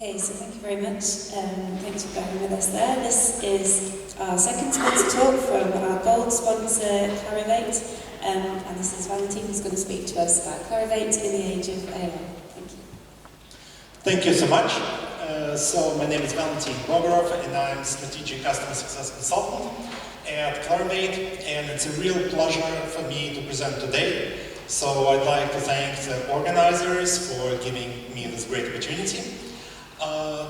Okay, so thank you very much. Thanks for bearing with us there. This is our second sponsor talk from our gold sponsor, Clarivate, and this is Valentin who's going to speak to us about Clarivate in the age of AI. Thank you. Thank you so much. So my name is Valentin Bogorov, and I'm Strategic Customer Success Consultant at Clarivate, and it's a real pleasure for me to present today. So I'd like to thank the organizers for giving me this great opportunity.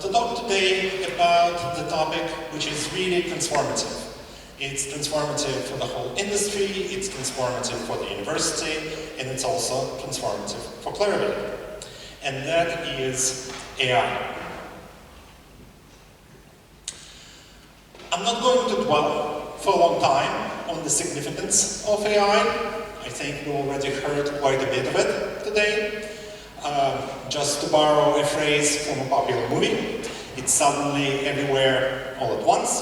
To talk today about the topic which is really transformative. It's transformative for the whole industry, it's transformative for the university, and it's also transformative for Clarivate. And that is AI. I'm not going to dwell for a long time on the significance of AI. I think we already heard quite a bit of it today. Just to borrow a phrase from a popular movie, it's suddenly everywhere all at once,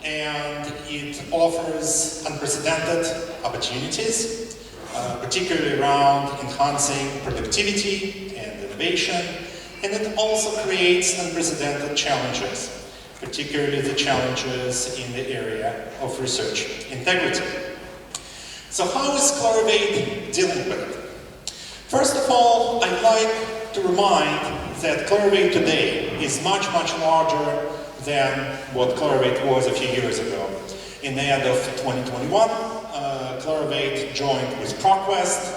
and it offers unprecedented opportunities, particularly around enhancing productivity and innovation, and it also creates unprecedented challenges, particularly the challenges in the area of research integrity. So how is Clarivate dealing with it? First of all, I'd like to remind that Clarivate today is much, much larger than what Clarivate was a few years ago. In the end of 2021, Clarivate joined with ProQuest.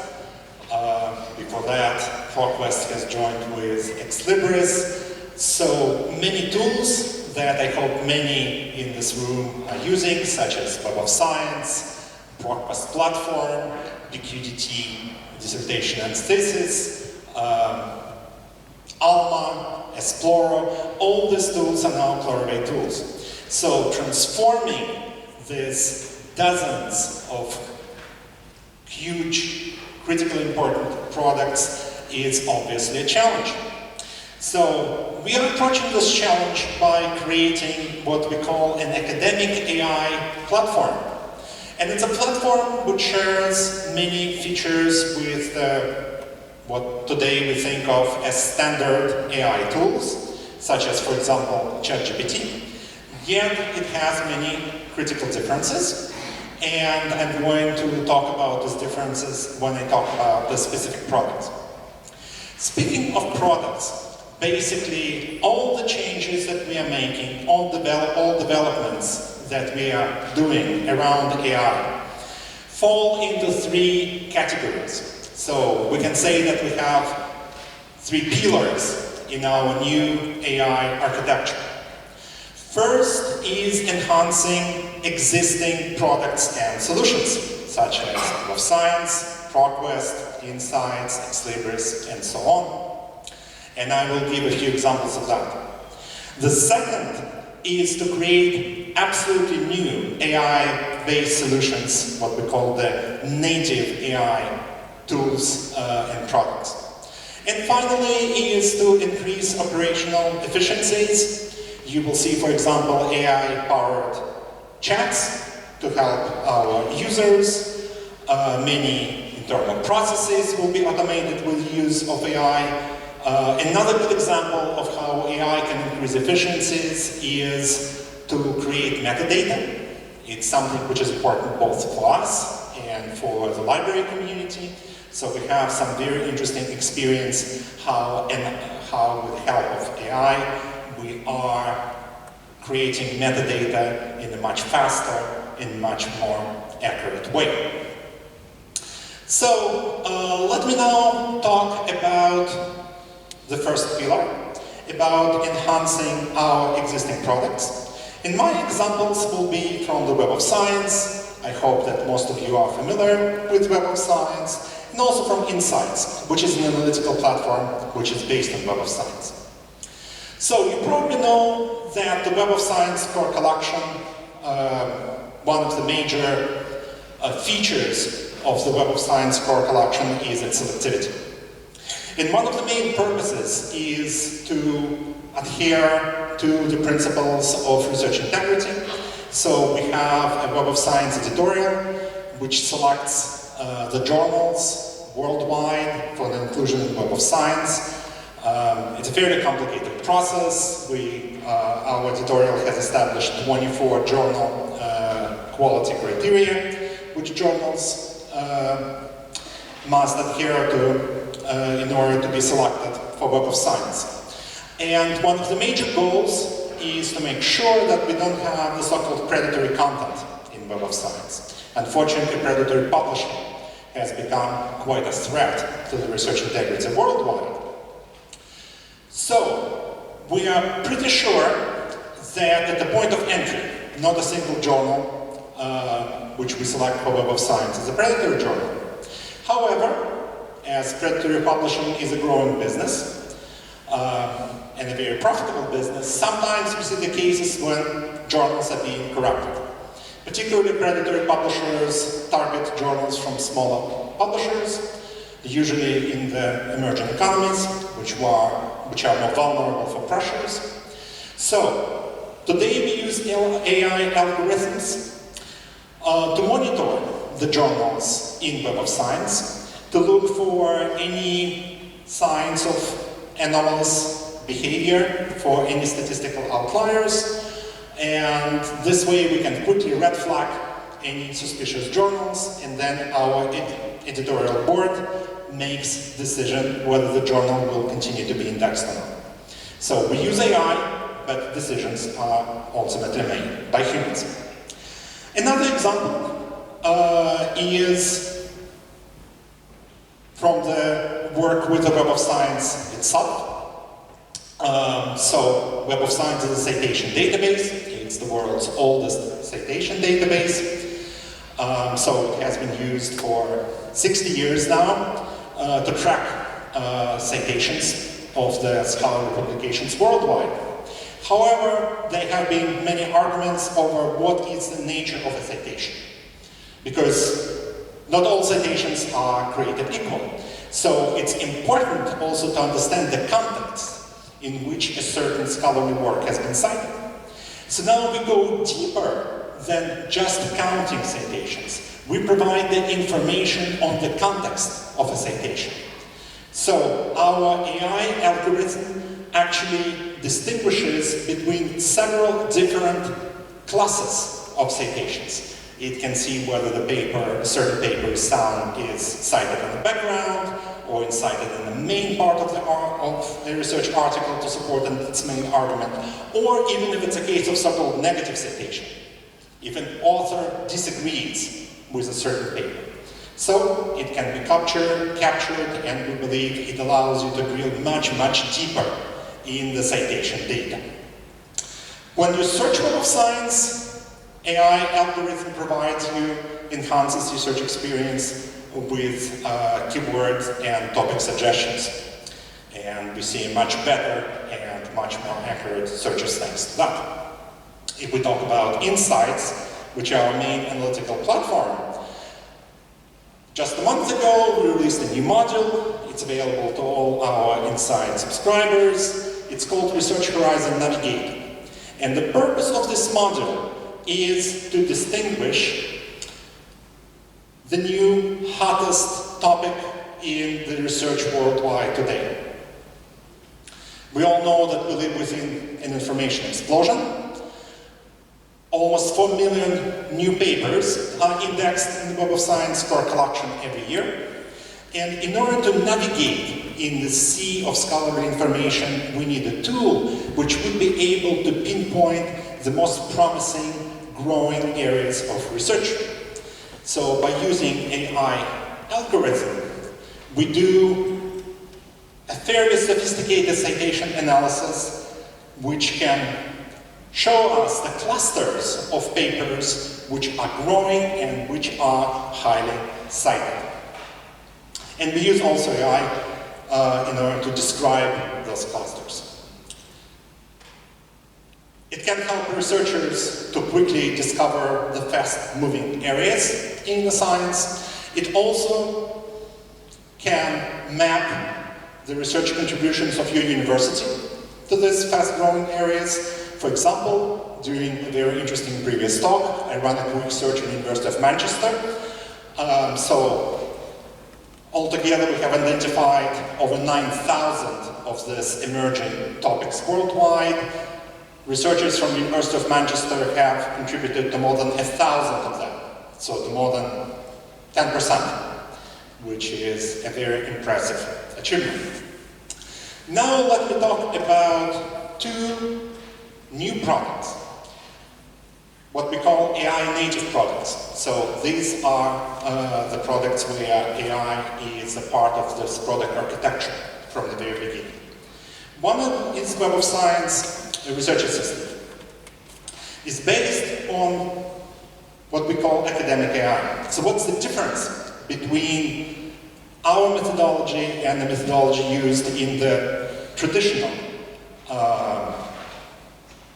Before that, ProQuest has joined with Ex Libris. So many tools that I hope many in this room are using, such as Web of Science, ProQuest Platform, PQDT, Dissertation and Thesis, Alma, Esploro, all these tools are now Clarivate tools. So transforming these dozens of huge, critically important products is obviously a challenge. So we are approaching this challenge by creating what we call an academic AI platform. And it's a platform which shares many features with what today we think of as standard AI tools, such as, for example, ChatGPT. Yet it has many critical differences, and I'm going to talk about these differences when I talk about the specific products. Speaking of products, basically all the changes that we are making, all developments that we are doing around AI fall into three categories. So we can say that we have three pillars in our new AI architecture. First is enhancing existing products and solutions, such as Web of Science, ProQuest, Insights, Ex Libris, and so on. And I will give a few examples of that. The second is to create absolutely new AI-based solutions, what we call the native AI tools and products. And finally is to increase operational efficiencies. You will see, for example, AI-powered chats to help our users. Many internal processes will be automated with the use of AI. Another good example of how AI can increase efficiencies is to create metadata. It's something which is important both for us and for the library community. So we have some very interesting experience how with the help of AI we are creating metadata in a much faster and much more accurate way. So let me now talk about the first pillar, about enhancing our existing products. And my examples will be from the Web of Science. I hope that most of you are familiar with Web of Science, and also from Insights, which is an analytical platform which is based on Web of Science. So you probably know that the Web of Science core collection, one of the major features of the Web of Science core collection is its selectivity. And one of the main purposes is to adhere to the principles of research integrity. So we have a Web of Science editorial which selects the journals worldwide for the inclusion in Web of Science. It's a fairly complicated process. Our editorial has established 24 journal quality criteria, which journals must adhere to in order to be selected for Web of Science. And one of the major goals is to make sure that we don't have the so-called predatory content in Web of Science. Unfortunately, predatory publishing has become quite a threat to the research integrity worldwide. So, we are pretty sure that at the point of entry, not a single journal which we select for Web of Science is a predatory journal. However, as predatory publishing is a growing business, and a very profitable business, sometimes we see the cases when journals are being corrupted. Particularly, predatory publishers target journals from smaller publishers, usually in the emerging economies, which are more vulnerable for pressures. So, today we use AI algorithms to monitor the journals in Web of Science, to look for any signs of anomalous behavior, for any statistical outliers, and this way we can quickly red flag any suspicious journals, and then our editorial board makes decision whether the journal will continue to be indexed or not. So we use AI, but decisions are ultimately made by humans. Another example is from the work with the Web of Science itself. So Web of Science is a citation database. It's the world's oldest citation database. So it has been used for 60 years now to track citations of the scholarly publications worldwide. However, there have been many arguments over what is the nature of a citation, because not all citations are created equal. So it's important also to understand the context in which a certain scholarly work has been cited. So now we go deeper than just counting citations. We provide the information on the context of a citation. So our AI algorithm actually distinguishes between several different classes of citations. It can see whether the paper, a certain paper is cited in the background, or is cited in the main part of the research article to support its main argument, or even if it's a case of so-called negative citation, if an author disagrees with a certain paper. So it can be captured, and we believe it allows you to drill much, much deeper in the citation data. When you search Web of Science, AI algorithm provides you, enhances research experience with keywords and topic suggestions. And we see much better and much more accurate searches thanks to that. If we talk about Insights, which are our main analytical platform, just a month ago we released a new module. It's available to all our Insight subscribers. It's called Research Horizon Navigator. And the purpose of this module is to distinguish the new hottest topic in the research worldwide today. We all know that we live within an information explosion. Almost 4 million new papers are indexed in the Web of Science core collection every year. And in order to navigate in the sea of scholarly information, we need a tool which would be able to pinpoint the most promising growing areas of research. So by using AI algorithm, we do a fairly sophisticated citation analysis which can show us the clusters of papers which are growing and which are highly cited. And we use also AI in order to describe those clusters. It can help researchers to quickly discover the fast-moving areas in the science. It also can map the research contributions of your university to these fast-growing areas. For example, during a very interesting previous talk, I ran a quick search in the University of Manchester. So Altogether, we have identified over 9,000 of these emerging topics worldwide. Researchers from the University of Manchester have contributed to more than 1,000 of them, so to more than 10%, which is a very impressive achievement. Now let me talk about two new products, what we call AI native products. So these are the products where AI is a part of this product architecture from the very beginning. One is Web of Science Research Assistant. It's based on what we call academic AI. So what's the difference between our methodology and the methodology used in the traditional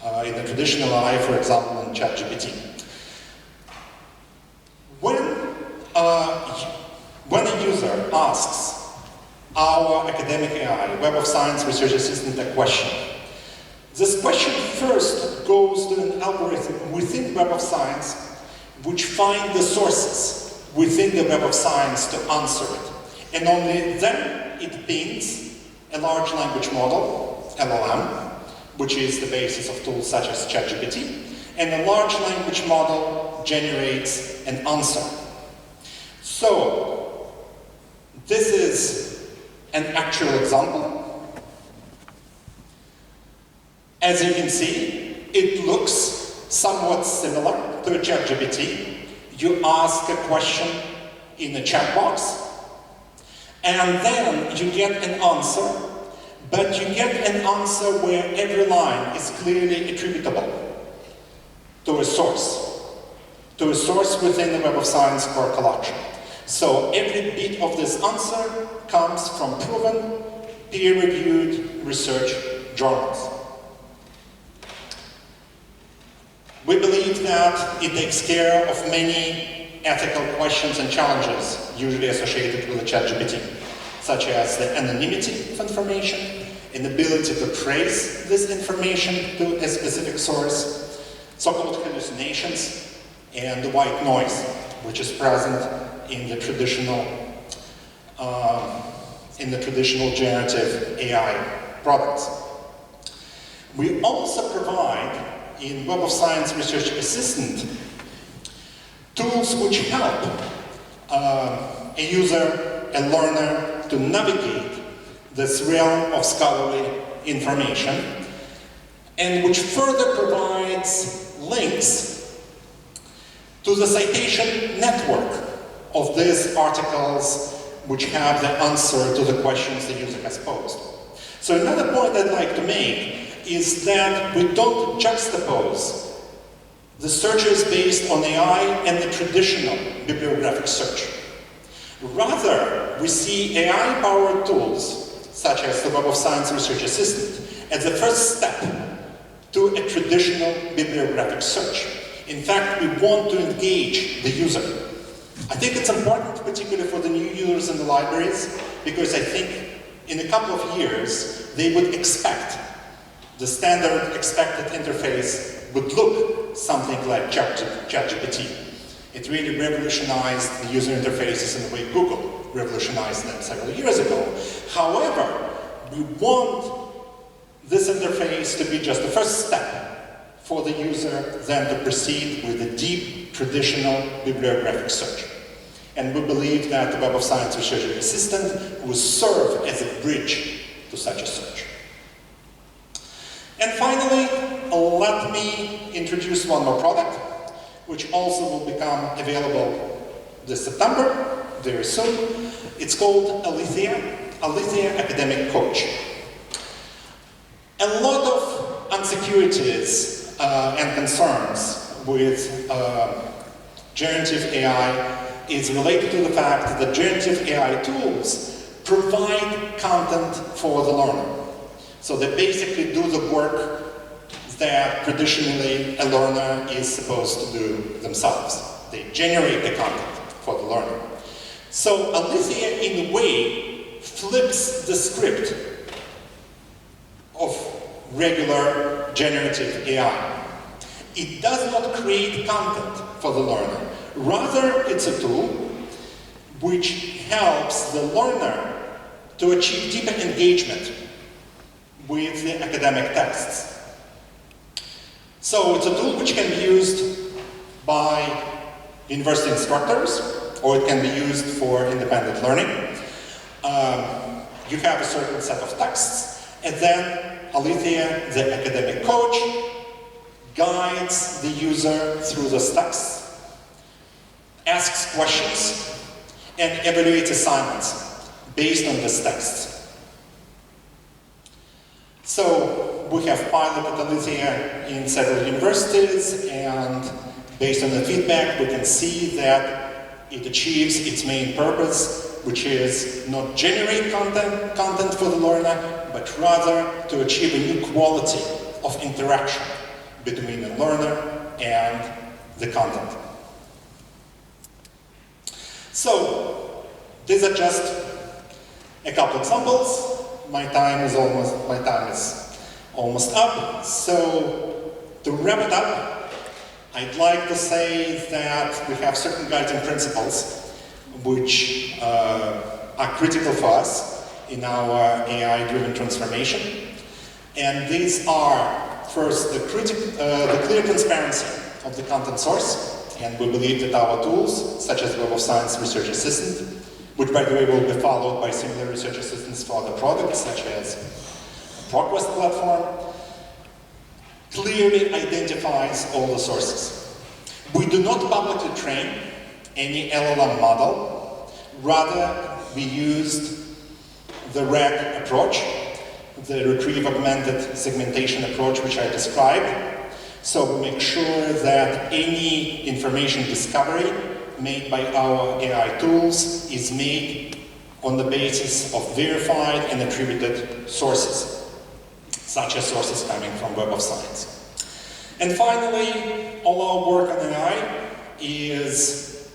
AI, for example, in ChatGPT? When a user asks our academic AI, Web of Science Research Assistant, a question, this question first goes to an algorithm within Web of Science, which finds the sources within the Web of Science to answer it. And only then it pings a large language model, LLM, which is the basis of tools such as ChatGPT, and a large language model generates an answer. So, this is an actual example. As you can see, it looks somewhat similar to ChatGPT. You ask a question in a chat box, and then you get an answer, but you get an answer where every line is clearly attributable to a source within the Web of Science core collection. So every bit of this answer comes from proven, peer-reviewed research journals. We believe that it takes care of many ethical questions and challenges usually associated with the ChatGPT, such as the anonymity of information, inability to trace this information to a specific source, so-called hallucinations, and the white noise, which is present in the traditional generative AI products. We also provide in Web of Science Research Assistant tools which help a user, a learner, to navigate this realm of scholarly information, and which further provides links to the citation network of these articles which have the answer to the questions the user has posed. So another point I'd like to make is that we don't juxtapose the searches based on AI and the traditional bibliographic search. Rather, we see AI-powered tools, such as the Web of Science Research Assistant, as the first step to a traditional bibliographic search. In fact, we want to engage the user. I think it's important, particularly for the new users in the libraries, because I think in a couple of years, they would expect the standard expected interface would look something like ChatGPT. It really revolutionized the user interfaces in the way Google revolutionized them several years ago. However, we want this interface to be just the first step for the user then to proceed with a deep traditional bibliographic search. And we believe that the Web of Science Research Assistant will serve as a bridge to such a search. And finally, let me introduce one more product, which also will become available this September, very soon. It's called Alethea Academic Coach. A lot of insecurities and concerns with generative AI is related to the fact that generative AI tools provide content for the learner. So they basically do the work that traditionally a learner is supposed to do themselves. They generate the content for the learner. So Alethea, in a way, flips the script of regular generative AI. It does not create content for the learner. Rather, it's a tool which helps the learner to achieve deeper engagement with the academic texts. So it's a tool which can be used by university instructors, or it can be used for independent learning. You have a certain set of texts, and then Alethea, the academic coach, guides the user through those texts, asks questions, and evaluates assignments based on this text. So we have piloted Alethea in several universities, and based on the feedback, we can see that it achieves its main purpose, which is not generate content for the learner, but rather to achieve a new quality of interaction between the learner and the content. So these are just a couple examples. My time is almost up. So to wrap it up, I'd like to say that we have certain guiding principles which are critical for us in our AI-driven transformation. And these are, first, the clear transparency of the content source. And we believe that our tools, such as Web of Science Research Assistant, which, by the way, will be followed by similar research assistants for other products, such as ProQuest platform, clearly identifies all the sources. We do not publicly train any LLM model. Rather, we used the RAG approach, the Retrieve Augmented Segmentation approach, which I described. So we make sure that any information discovery made by our AI tools is made on the basis of verified and attributed sources, such as sources coming from Web of Science. And finally, all our work on AI is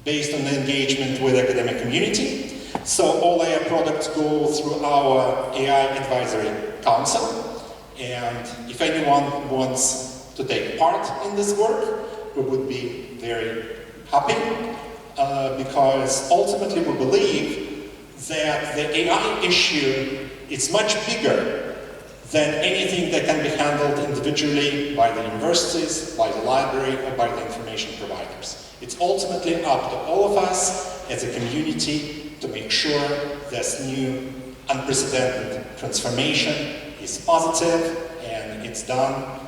based on the engagement with the academic community. So all AI products go through our AI Advisory Council. And if anyone wants to take part in this work, we would be very happy, because ultimately we believe that the AI issue is much bigger than anything that can be handled individually by the universities, by the library, or by the information providers. It's ultimately up to all of us as a community to make sure this new unprecedented transformation is positive and it's done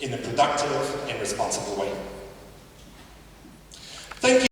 in a productive and responsible way. Thank you.